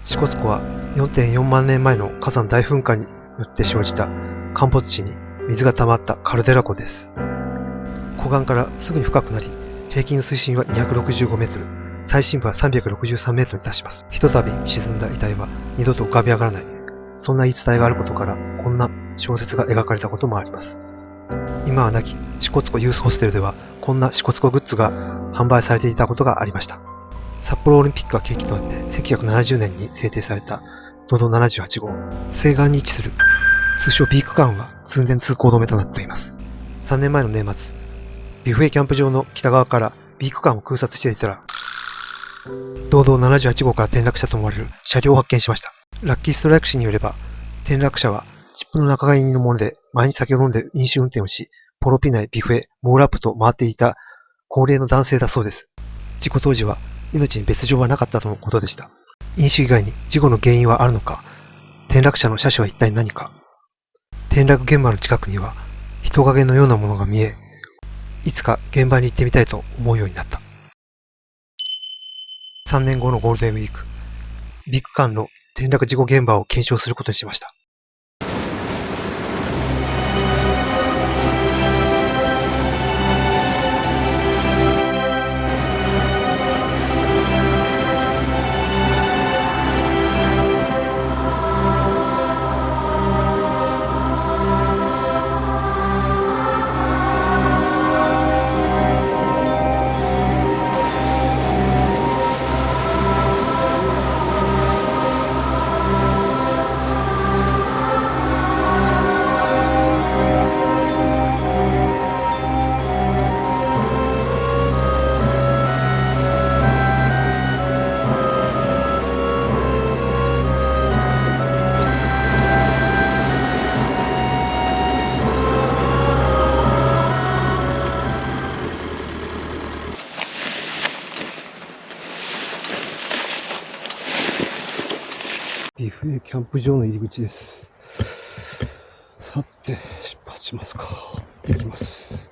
支笏湖は 4.4 万年前の火山大噴火によって生じた陥没地に水が溜まったカルデラ湖です。湖岸からすぐに深くなり、平均水深は265メートル、最深部は363メートルに達します。ひとたび沈んだ遺体は二度と浮かび上がらない。そんな言い伝えがあることから、こんな小説が描かれたこともあります。今は亡き支笏湖ユースホステルでは、こんな支笏湖グッズが販売されていたことがありました。札幌オリンピックが契機となって1970年に制定された道道78号、西岸に位置する通称ビーク間は通年通行止めとなっています。3年前の年末、ビュフェキャンプ場の北側からビーク間を空撮していたら、道道78号から転落したと思われる車両を発見しました。ラッキーストライク氏によれば、転落者はチップの仲買人のもので、前に酒を飲んで飲酒運転をし、ポロピナイ、ビフェ、モールアップと回っていた高齢の男性だそうです。事故当時は命に別状はなかったとのことでした。飲酒以外に事故の原因はあるのか、転落者の車種は一体何か。転落現場の近くには人影のようなものが見え、いつか現場に行ってみたいと思うようになった。3年後のゴールデンウィーク、ビッグカンの転落事故現場を検証することにしました。ビフエキャンプ場の入り口です。さて、出発しますか。行ってきます。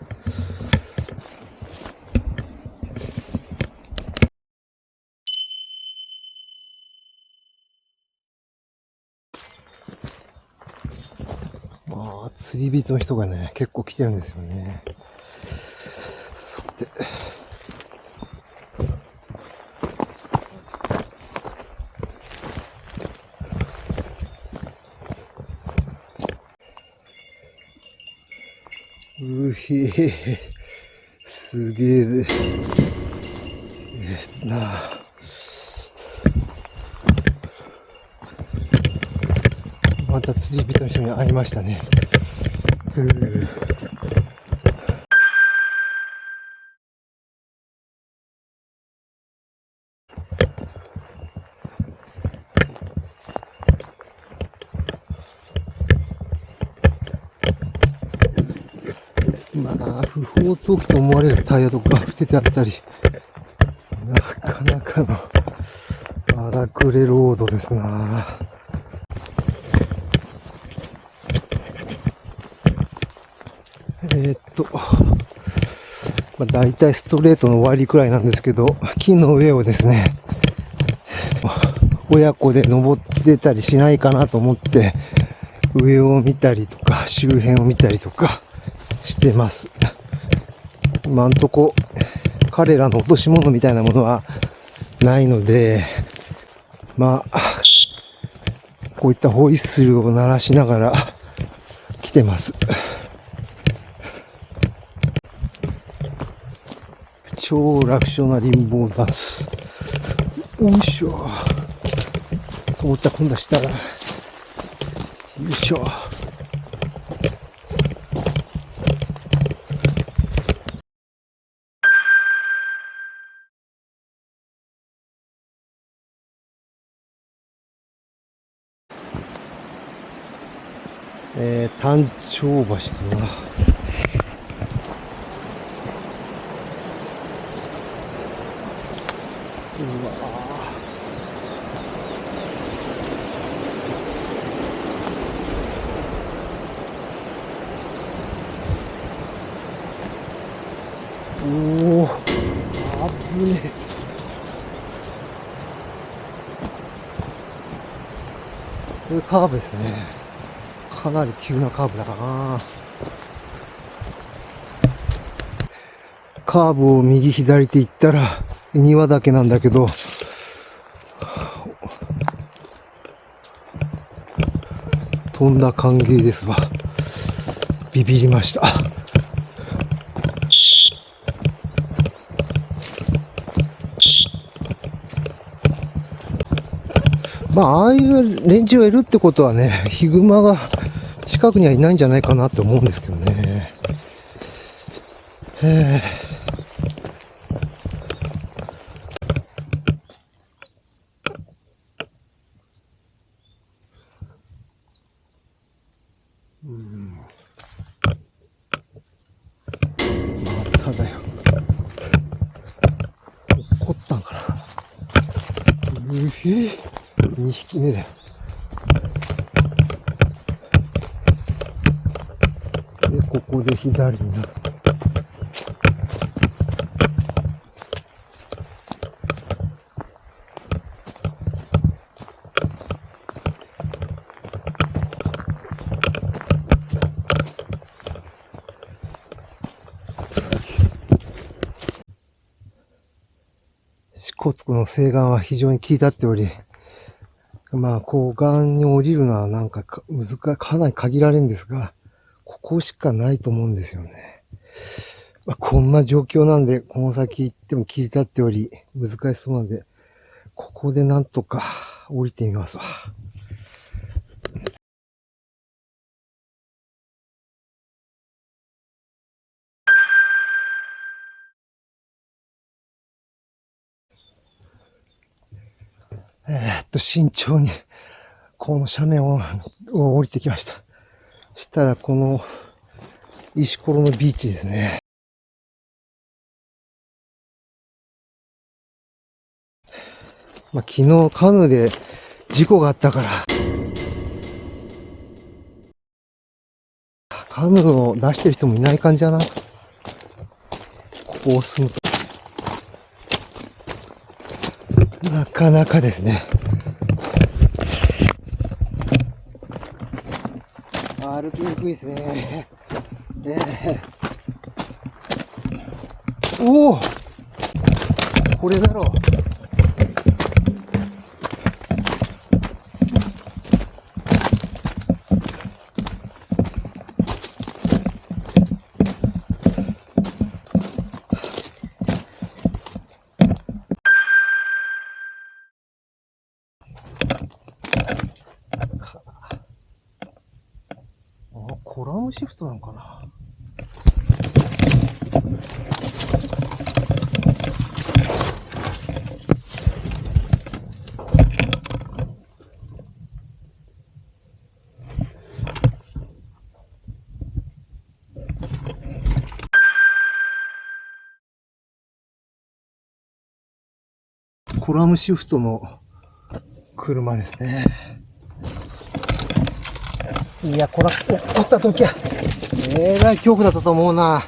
釣り人の人がね、結構来てるんですよね。さて。うひぇ、すげえな。また釣り人の人に会いましたね。不法投棄と思われるタイヤとか捨ててあったり、なかなかの荒くれロードですな。だいたいストレートの終わりくらいなんですけど、木の上をですね、親子で登ってたりしないかなと思って、上を見たりとか、周辺を見たりとかしてます。今んとこ、彼らの落とし物みたいなものはないので、こういったホイッスルを鳴らしながら来てます。超楽勝なリンボーダンス。よいしょ。と思ったら今度は下だ。よいしょ。単調橋だな。うわおお、危ねえ。これカーブですね。かなり急なカーブだな。カーブを右左って言ったら庭だけなんだけど、とんだ歓迎ですわ。ビビりました。まあ、ああいう連中がいるってことはね、ヒグマが近くにはいないんじゃないかなって思うんですけどね。まただよ。怒ったんかな。2匹目だよ。で、ここで左になる。支笏湖の西岸は非常に切り立っており、まあ、湖岸に降りるのはなんかかなり限られるんですが、ここしかないと思うんですよね。まあ、こんな状況なんで、この先行っても切り立っており、難しそうなんで、ここでなんとか降りてみますわ。慎重に、この斜面を降りてきました。したら、この石ころのビーチですね。まあ、昨日カヌーで事故があったから、カヌーを出してる人もいない感じだな。ここを進むと。なかなかですね。歩きにくいですね。おお、これだろう。コラムシフトなのかな。コラムシフトの車ですね。いや、こら、落っこった時は、えらい恐怖だったと思うな。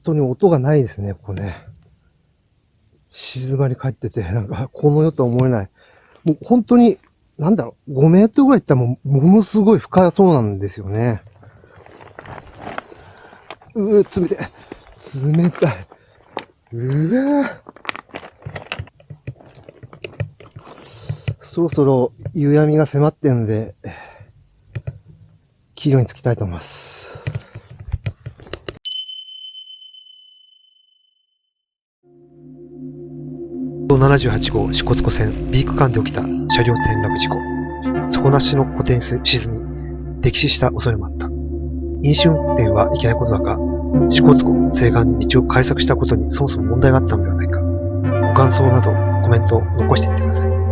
当に音がないですね、ここね。静まり返ってて、なんか、この世とは思えない。もう本当に、なんだろう、5メートルぐらい行ったらものすごい深そうなんですよね。冷たい。冷たい。そろそろ夕闇が迫ってるので、帰路に着きたいと思います。78号支笏湖線 B 区間で起きた車両転落事故。底なしの湖底に沈み、溺死した恐れもあった。飲酒運転はいけないことだが、支笏湖西岸に道を開削したことにそもそも問題があったのではないか。ご感想などコメントを残していってください。